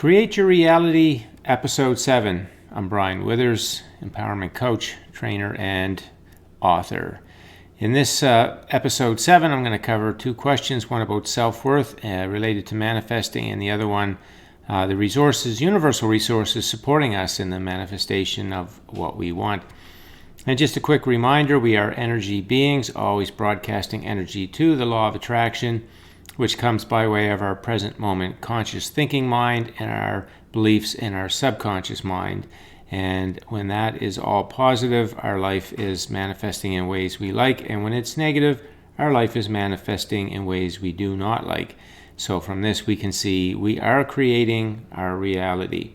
Create Your Reality, Episode 7. I'm Brian Withers, empowerment coach, trainer, and author. In this Episode 7, I'm going to cover two questions, one about self-worth related to manifesting, and the other one, the resources, universal resources supporting us in the manifestation of what we want. And just a quick reminder, we are energy beings, always broadcasting energy to the law of attraction, which comes by way of our present moment conscious thinking mind and our beliefs in our subconscious mind. And when that is all positive, our life is manifesting in ways we like. And when it's negative, our life is manifesting in ways we do not like. So from this, we can see we are creating our reality.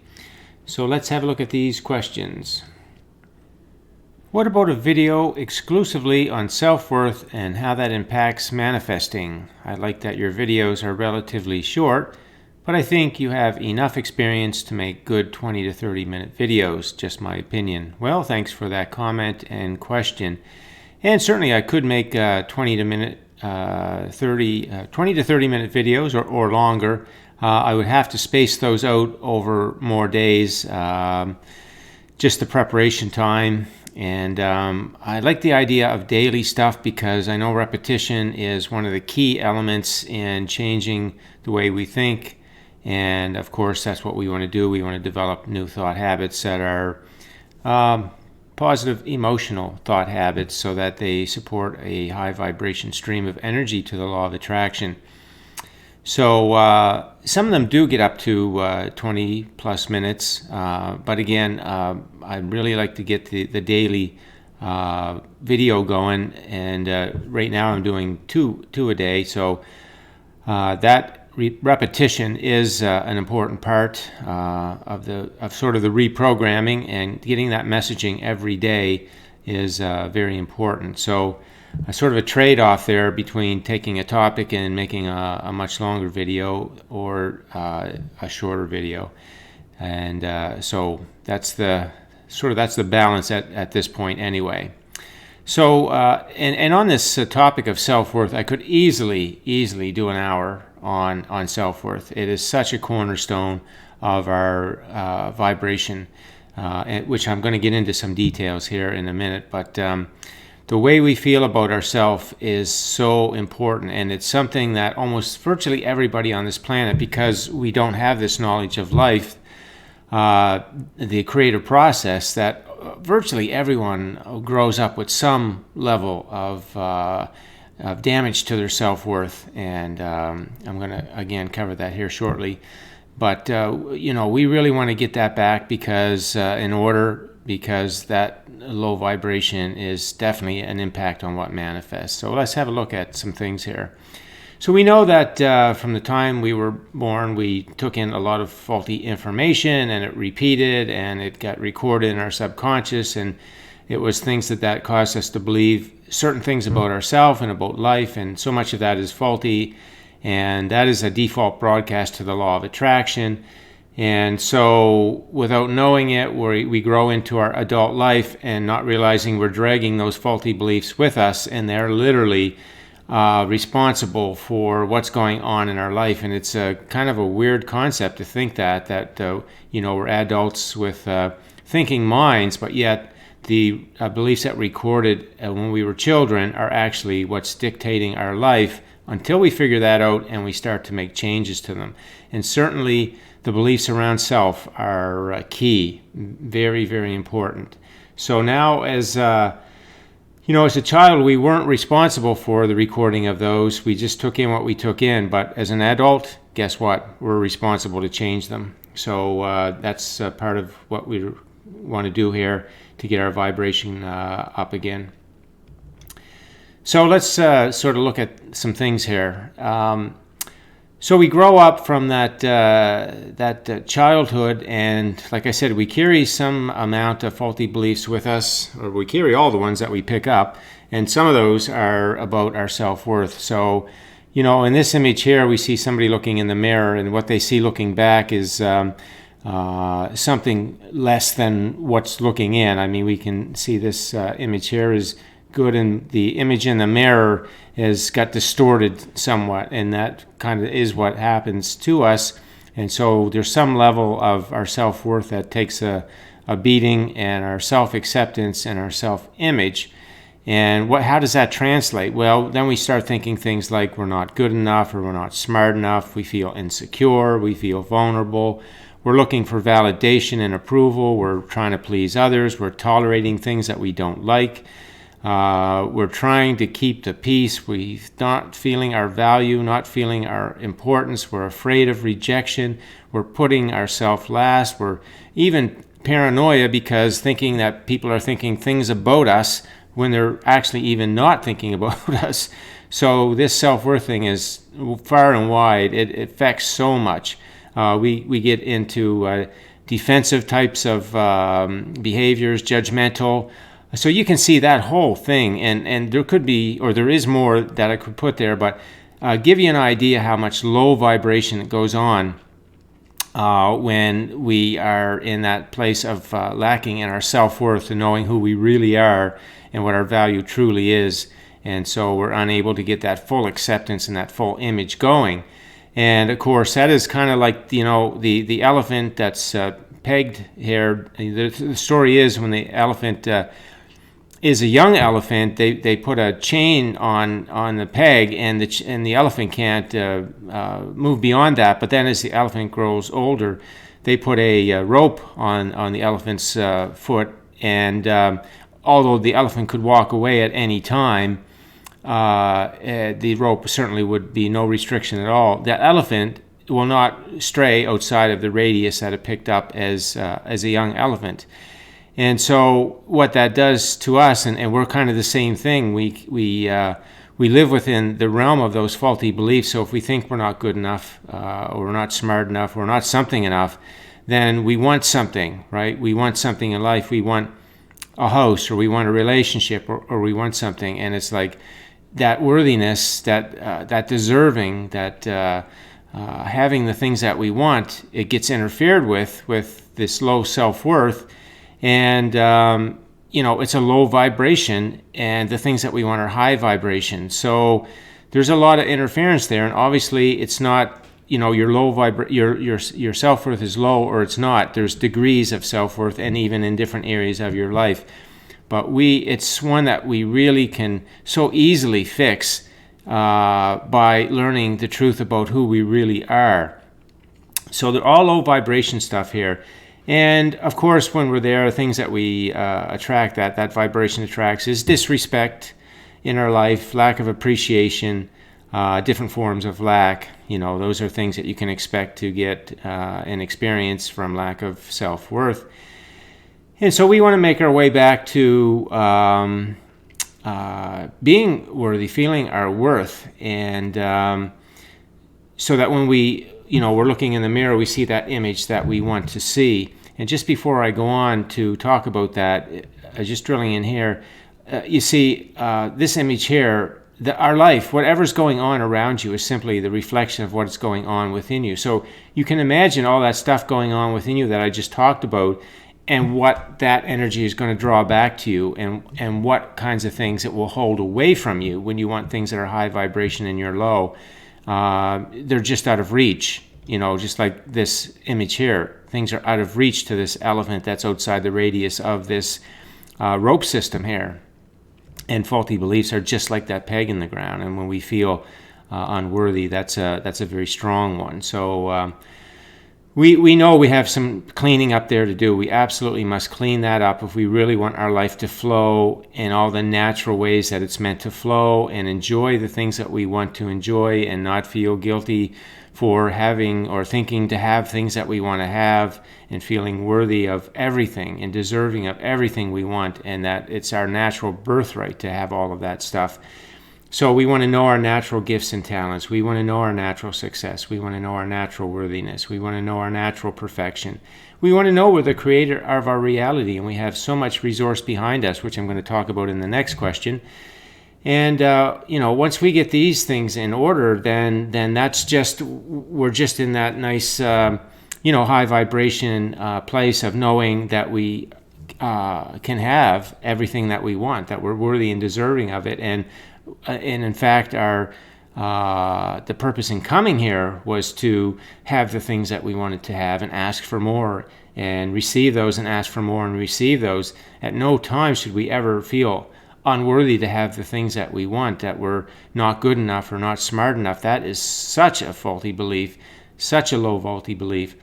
So let's have a look at these questions. What about a video exclusively on self-worth and how that impacts manifesting? I like that your videos are relatively short, but I think you have enough experience to make good 20 to 30 minute videos, just my opinion. Well, thanks for that comment and question. And certainly I could make 20 to 30 minute videos or longer. I would have to space those out over more days, just the preparation time. And I like the idea of daily stuff because I know repetition is one of the key elements in changing the way we think. And of course, that's what we want to do. We want to develop new thought habits that are positive emotional thought habits so that they support a high vibration stream of energy to the law of attraction. So some of them do get up to 20 plus minutes, but again, I really like to get the daily video going, and right now I'm doing two a day, so that repetition is an important part of sort of the reprogramming, and getting that messaging every day is very important. So sort of a trade-off there between taking a topic and making a much longer video or a shorter video, and so that's the balance at this point anyway. So and on this topic of self-worth, I could easily do an hour on self-worth. It is such a cornerstone of our vibration, which I'm going to get into some details here in a minute, but the way we feel about ourselves is so important, and it's something that almost virtually everybody on this planet, because we don't have this knowledge of life, the creative process, that virtually everyone grows up with some level of damage to their self-worth, and I'm going to again cover that here shortly. But we really want to get that back because that low vibration is definitely an impact on what manifests. So let's have a look at some things here. So we know that from the time we were born, we took in a lot of faulty information, and it repeated, and it got recorded in our subconscious, and it was things that caused us to believe certain things about ourselves and about life, and so much of that is faulty, and that is a default broadcast to the law of attraction. And so without knowing it, we grow into our adult life and not realizing we're dragging those faulty beliefs with us, and they're literally responsible for what's going on in our life. And it's a kind of a weird concept to think that we're adults with thinking minds, but yet the beliefs that recorded when we were children are actually what's dictating our life until we figure that out and we start to make changes to them. And certainly the beliefs around self are key, very, very important. So now as a child, we weren't responsible for the recording of those. We just took in what we took in. But as an adult, guess what? We're responsible to change them. So that's part of what we want to do here to get our vibration up again. So let's sort of look at some things here. So we grow up from that childhood, and like I said, we carry some amount of faulty beliefs with us, or we carry all the ones that we pick up, and some of those are about our self-worth. So, in this image here, we see somebody looking in the mirror, and what they see looking back is something less than what's looking in. I mean, we can see this image here is good, and the image in the mirror has got distorted somewhat, and that kind of is what happens to us And so there's some level of our self-worth that takes a beating, and our self-acceptance and our self-image. And how does that translate? Well, then we start thinking things like we're not good enough, or we're not smart enough. We feel insecure. We feel vulnerable. We're looking for validation and approval. We're trying to please others. We're tolerating things that we don't like. We're trying to keep the peace. We're not feeling our value, not feeling our importance. We're afraid of rejection. We're putting ourselves last. We're even paranoia because thinking that people are thinking things about us when they're actually even not thinking about us. So this self-worth thing is far and wide. It affects so much. We get into defensive types of behaviors, judgmental. So you can see that whole thing, and there could be, or there is more that I could put there, but give you an idea how much low vibration goes on when we are in that place of lacking in our self-worth and knowing who we really are and what our value truly is. And so we're unable to get that full acceptance and that full image going. And of course, that is kind of like, the elephant that's pegged here. The story is when the elephant is a young elephant, they put a chain on the peg, and the elephant can't move beyond that. But then as the elephant grows older, they put a rope on the elephant's foot, and although the elephant could walk away at any time, the rope certainly would be no restriction at all. The elephant will not stray outside of the radius that it picked up as a young elephant. And so what that does to us, and we're kind of the same thing, we live within the realm of those faulty beliefs. So if we think we're not good enough, or we're not smart enough, or we're not something enough, then we want something, right? We want something in life. We want a house, or we want a relationship, or we want something. And it's like that worthiness, that deserving, that having the things that we want, it gets interfered with this low self-worth. And, it's a low vibration, and the things that we want are high vibration. So there's a lot of interference there. And obviously it's not, your low your self-worth is low or it's not. There's degrees of self-worth, and even in different areas of your life. But it's one that we really can so easily fix by learning the truth about who we really are. So they're all low vibration stuff here. And of course, when we're there, things that we attract, that vibration attracts, is disrespect in our life, lack of appreciation, different forms of lack. Those are things that you can expect to get and experience from lack of self-worth. And so we want to make our way back to being worthy, feeling our worth, and so that when we're looking in the mirror, we see that image that we want to see. And just before I go on to talk about that, just drilling in here, you see this image here, our life, whatever's going on around you is simply the reflection of what's going on within you. So you can imagine all that stuff going on within you that I just talked about, and what that energy is going to draw back to you, and what kinds of things it will hold away from you when you want things that are high vibration and you're low. They're just out of reach, just like this image here. Things are out of reach to this elephant that's outside the radius of this rope system here. And faulty beliefs are just like that peg in the ground. And when we feel unworthy, that's a very strong one. So we know we have some cleaning up there to do. We absolutely must clean that up if we really want our life to flow in all the natural ways that it's meant to flow, and enjoy the things that we want to enjoy, and not feel guilty for having or thinking to have things that we want to have, and feeling worthy of everything and deserving of everything we want, and that it's our natural birthright to have all of that stuff. So we want to know our natural gifts and talents. We want to know our natural success. We want to know our natural worthiness. We want to know our natural perfection. We want to know we're the creator of our reality, and we have so much resource behind us, which I'm going to talk about in the next question. And once we get these things in order, then we're just in that nice high vibration place of knowing that we can have everything that we want, that we're worthy and deserving of it, and in fact are the purpose in coming here was to have the things that we wanted to have and ask for more and receive those and ask for more and receive those. At no time should we ever feel unworthy to have the things that we want, that we're not good enough or not smart enough. That is such a faulty belief, such a low faulty belief.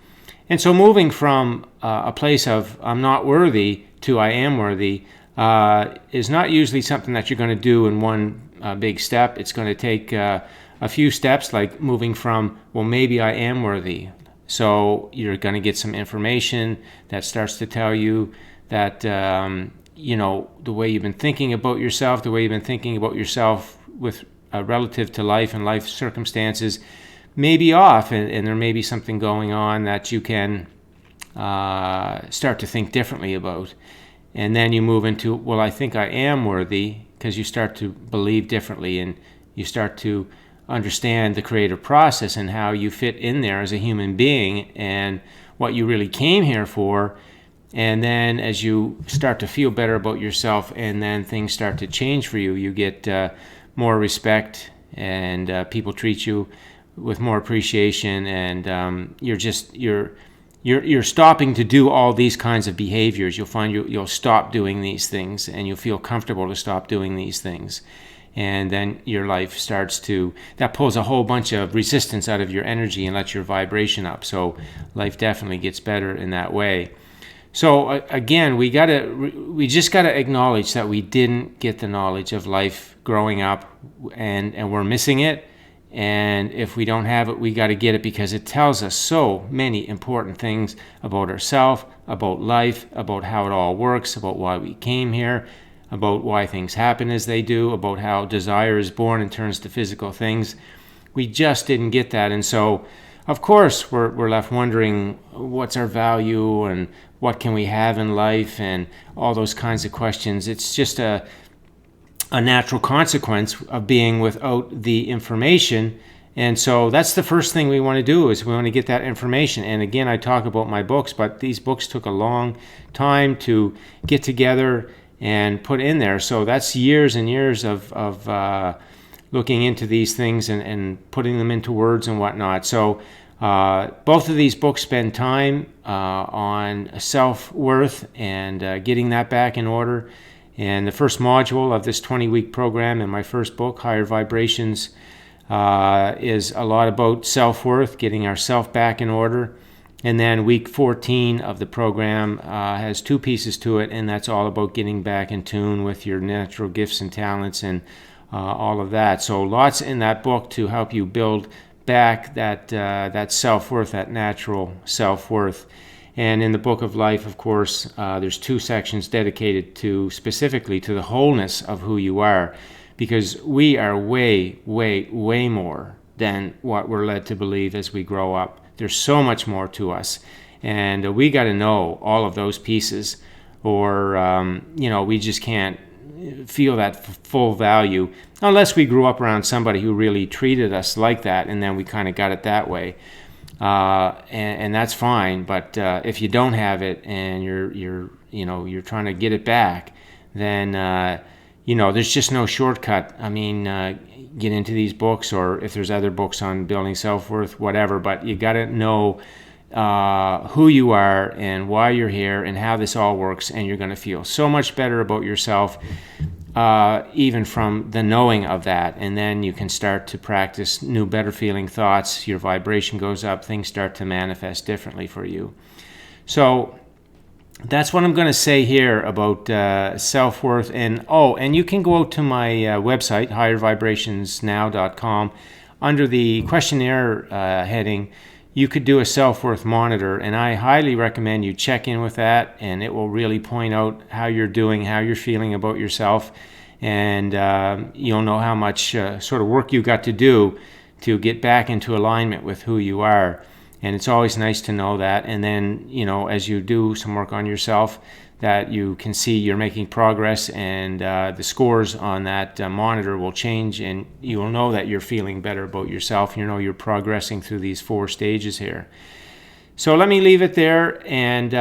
And so moving from a place of I'm not worthy to I am worthy is not usually something that you're going to do in one big step. It's going to take a few steps, like moving from, well, maybe I am worthy. So you're going to get some information that starts to tell you that, the way you've been thinking about yourself, with relative to life and life circumstances may be off, and there may be something going on that you can start to think differently about. And then you move into, well, I think I am worthy, because you start to believe differently and you start to understand the creative process and how you fit in there as a human being and what you really came here for. And then as you start to feel better about yourself and then things start to change for you, you get more respect and people treat you with more appreciation, and you're stopping to do all these kinds of behaviors. You'll find you'll stop doing these things, and you'll feel comfortable to stop doing these things. And then your life that pulls a whole bunch of resistance out of your energy and lets your vibration up. So life definitely gets better in that way. So again, we just gotta acknowledge that we didn't get the knowledge of life growing up, and we're missing it. And if we don't have it, we got to get it, because it tells us so many important things about ourselves, about life, about how it all works, about why we came here, about why things happen as they do, about how desire is born and turns to physical things. We just didn't get that. And so, of course, we're left wondering what's our value and what can we have in life and all those kinds of questions. It's just a natural consequence of being without the information. And so that's the first thing we want to do, is we want to get that information. And again, I talk about my books, but these books took a long time to get together and put in there. So that's years and years of looking into these things and putting them into words and whatnot. So both of these books spend time on self-worth and getting that back in order. And the first module of this 20-week program in my first book, Higher Vibrations, is a lot about self-worth, getting ourself back in order. And then week 14 of the program has two pieces to it, and that's all about getting back in tune with your natural gifts and talents and all of that. So lots in that book to help you build back that self-worth, that natural self-worth. And in the Book of Life, of course, there's two sections dedicated specifically to the wholeness of who you are, because we are way, way, way more than what we're led to believe as we grow up. There's so much more to us, and we got to know all of those pieces, or we just can't feel that full value unless we grew up around somebody who really treated us like that, and then we kind of got it that way. And that's fine, but if you don't have it and you're trying to get it back, then there's just no shortcut. I mean, get into these books, or if there's other books on building self-worth, whatever, but you got to know who you are and why you're here and how this all works, and you're going to feel so much better about yourself, even from the knowing of that. And then you can start to practice new, better feeling thoughts. Your vibration goes up. Things start to manifest differently for you. So that's what I'm going to say here about self-worth. And you can go out to my website, highervibrationsnow.com. Under the questionnaire heading, you could do a self-worth monitor, and I highly recommend you check in with that, and it will really point out how you're doing, how you're feeling about yourself, and you'll know how much sort of work you got to do to get back into alignment with who you are. And it's always nice to know that. And then, as you do some work on yourself, that you can see you're making progress, and the scores on that monitor will change, and you will know that you're feeling better about yourself. You're progressing through these 4 stages here. So let me leave it there, and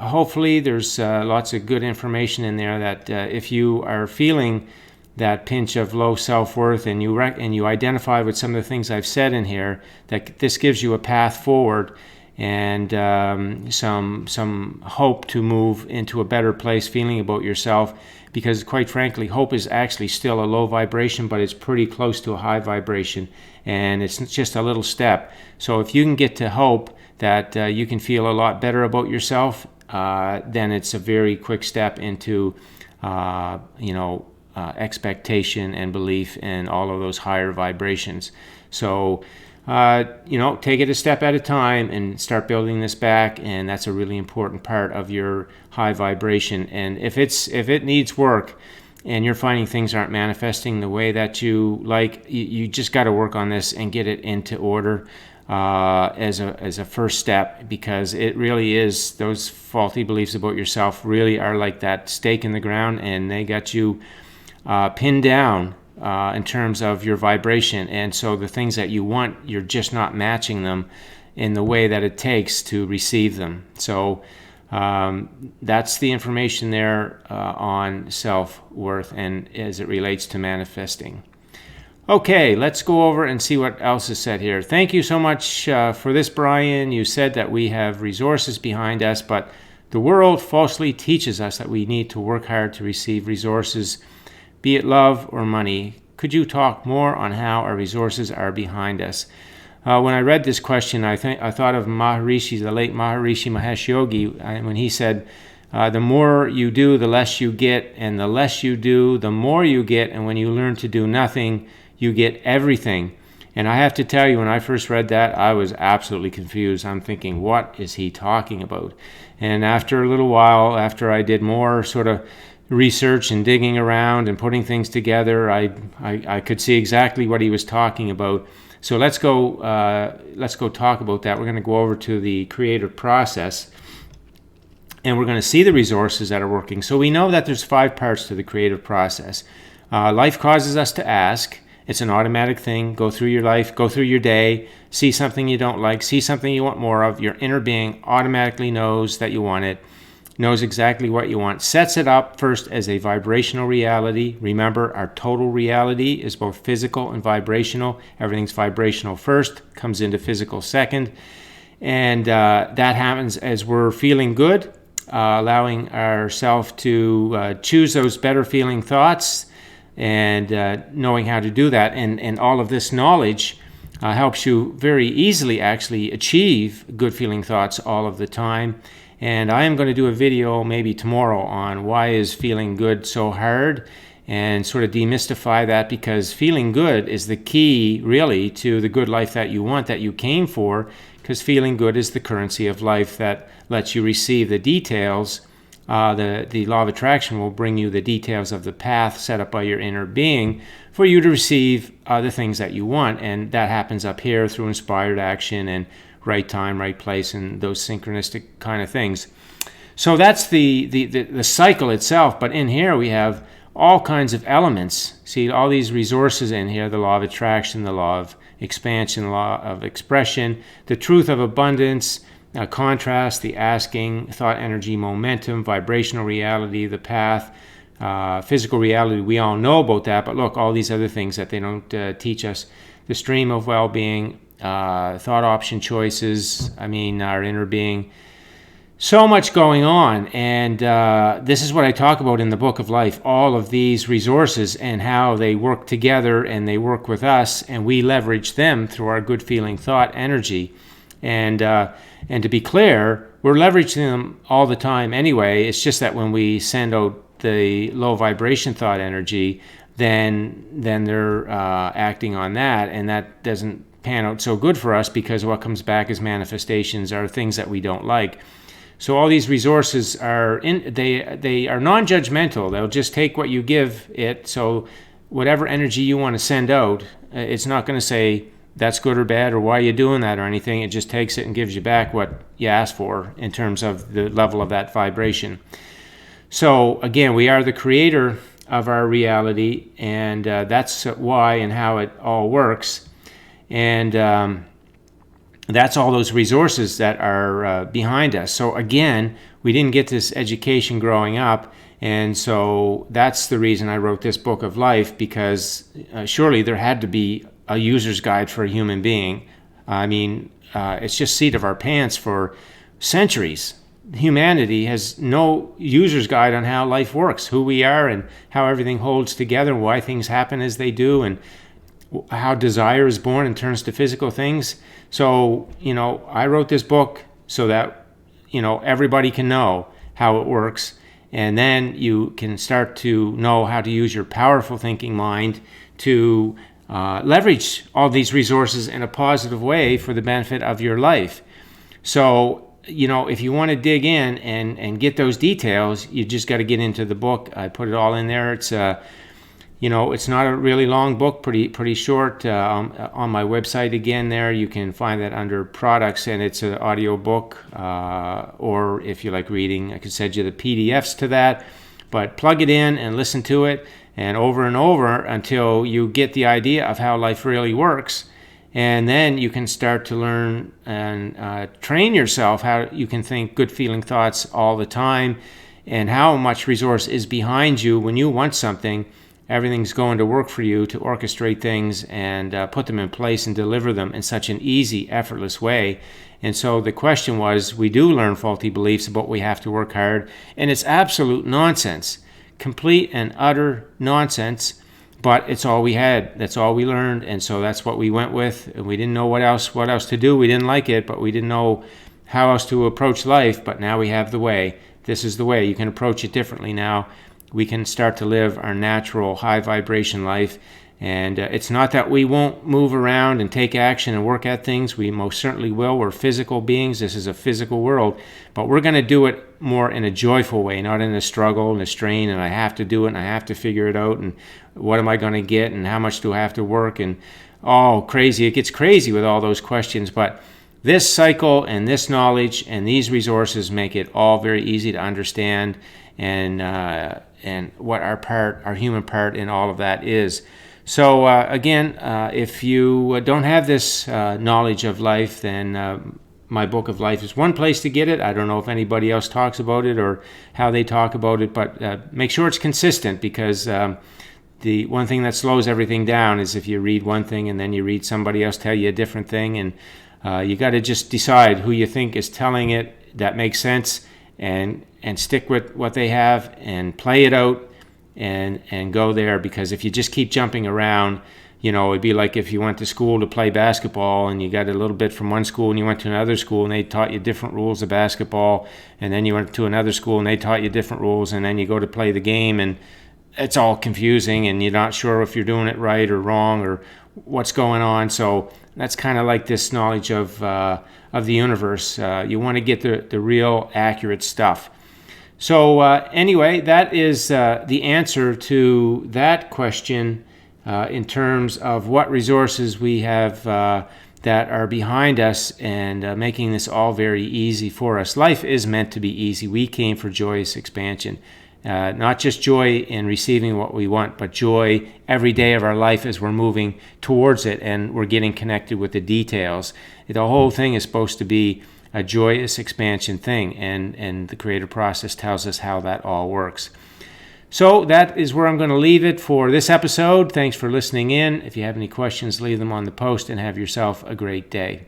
hopefully there's lots of good information in there that if you are feeling that pinch of low self-worth, and you identify with some of the things I've said in here, that this gives you a path forward and some hope to move into a better place feeling about yourself. Because quite frankly, hope is actually still a low vibration, but it's pretty close to a high vibration, and it's just a little step. So if you can get to hope that you can feel a lot better about yourself, then it's a very quick step into expectation and belief in all of those higher vibrations. So take it a step at a time and start building this back, and that's a really important part of your high vibration. And if it needs work and you're finding things aren't manifesting the way that you like, you just got to work on this and get it into order as a first step, because it really is, those faulty beliefs about yourself really are like that stake in the ground, and they got you pinned down in terms of your vibration. And so the things that you want, you're just not matching them in the way that it takes to receive them. So that's the information there on self-worth and as it relates to manifesting. Okay, let's go over and see what else is said here. Thank you so much for this, Brian. You said that we have resources behind us, but the world falsely teaches us that we need to work hard to receive resources, be it love or money. Could you talk more on how our resources are behind us? When I read this question, I thought of Maharishi, the late Maharishi Mahesh Yogi, when he said, the more you do, the less you get, and the less you do, the more you get, and when you learn to do nothing, you get everything. And I have to tell you, when I first read that, I was absolutely confused. I'm thinking, what is he talking about? And after a little while, after I did more sort of research and digging around and putting things together, I could see exactly what he was talking about. So let's go talk about that. We're going to go over to the creative process, and we're going to see the resources that are working. So we know that there's 5 parts to the creative process. Life causes us to ask. It's an automatic thing. Go through your life, go through your day, see something you don't like, see something you want more of. Your inner being automatically knows that you want it, knows exactly what you want, sets it up first as a vibrational reality. Remember, our total reality is both physical and vibrational. Everything's vibrational first, comes into physical second. And that happens as we're feeling good, allowing ourselves to choose those better feeling thoughts, and knowing how to do that. And all of this knowledge helps you very easily actually achieve good feeling thoughts all of the time. And I am going to do a video maybe tomorrow on why is feeling good so hard, and sort of demystify that, because feeling good is the key really to the good life that you want, that you came for, because feeling good is the currency of life that lets you receive the details. The law of attraction will bring you the details of the path set up by your inner being for you to receive the things that you want. And that happens up here through inspired action and right time, right place, and those synchronistic kind of things. So that's the cycle itself. But in here we have all kinds of elements. See, all these resources in here: the law of attraction, the law of expansion, the law of expression, the truth of abundance, contrast, the asking, thought energy, momentum, vibrational reality, the path, physical reality. We all know about that, but look, all these other things that they don't teach us: the stream of well-being, thought option choices, our inner being. So much going on, and this is what I talk about in the Book of Life, all of these resources and how they work together, and they work with us, and we leverage them through our good feeling thought energy. And to be clear, we're leveraging them all the time anyway. It's just that when we send out the low vibration thought energy, then they're acting on that, and that doesn't pan out so good for us, because what comes back as manifestations are things that we don't like. So all these resources are they are non-judgmental. They'll just take what you give it. So whatever energy you want to send out, it's not going to say that's good or bad or why are you doing that or anything. It just takes it and gives you back what you asked for in terms of the level of that vibration. So again, we are the creator of our reality, and that's why and how it all works. And that's all those resources that are behind us. So again, we didn't get this education growing up, And so that's the reason I wrote this book of life, because surely there had to be a user's guide for a human being. I mean, it's just seat of our pants for centuries. Humanity has no user's guide on how life works, who we are, and how everything holds together, why things happen as they do, and how desire is born and turns to physical things. So, I wrote this book so that, everybody can know how it works. And then you can start to know how to use your powerful thinking mind to leverage all these resources in a positive way for the benefit of your life. So, if you want to dig in and get those details, you just got to get into the book. I put it all in there. It's it's not a really long book, pretty short. On my website again, there you can find that under products, and it's an audio book. Or if you like reading, I can send you the PDFs to that. But plug it in and listen to it, and over until you get the idea of how life really works. And then you can start to learn and train yourself how you can think good feeling thoughts all the time, and how much resource is behind you when you want something. Everything's going to work for you to orchestrate things and put them in place and deliver them in such an easy, effortless way. And so the question was, we do learn faulty beliefs, but we have to work hard. And it's absolute nonsense, complete and utter nonsense. But it's all we had. That's all we learned. And so that's what we went with. And we didn't know what else to do. We didn't like it, but we didn't know how else to approach life. But now we have the way. This is the way. You can approach it differently now. We can start to live our natural high vibration life. And it's not that we won't move around and take action and work at things. We most certainly will. We're physical beings. This is a physical world. But we're going to do it more in a joyful way, not in a struggle and a strain, and I have to do it and I have to figure it out, and what am I going to get and how much do I have to work, and crazy. It gets crazy with all those questions. But this cycle and this knowledge and these resources make it all very easy to understand, and what our human part in all of that is. So again, if you don't have this knowledge of life, then my book of life is one place to get it. I don't know if anybody else talks about it or how they talk about it, but make sure it's consistent, because the one thing that slows everything down is if you read one thing and then you read somebody else tell you a different thing, and you got to just decide who you think is telling it that makes sense, and stick with what they have and play it out and go there. Because if you just keep jumping around, it'd be like if you went to school to play basketball and you got a little bit from one school and you went to another school and they taught you different rules of basketball, and then you went to another school and they taught you different rules, and then you go to play the game and it's all confusing and you're not sure if you're doing it right or wrong or what's going on. So that's kind of like this knowledge of the universe. You want to get the real accurate stuff. So anyway, that is the answer to that question in terms of what resources we have that are behind us and making this all very easy for us. Life is meant to be easy. We came for joyous expansion. Not just joy in receiving what we want, but joy every day of our life as we're moving towards it and we're getting connected with the details. The whole thing is supposed to be a joyous expansion thing, and the creative process tells us how that all works. So that is where I'm going to leave it for this episode. Thanks for listening in. If you have any questions, leave them on the post, and have yourself a great day.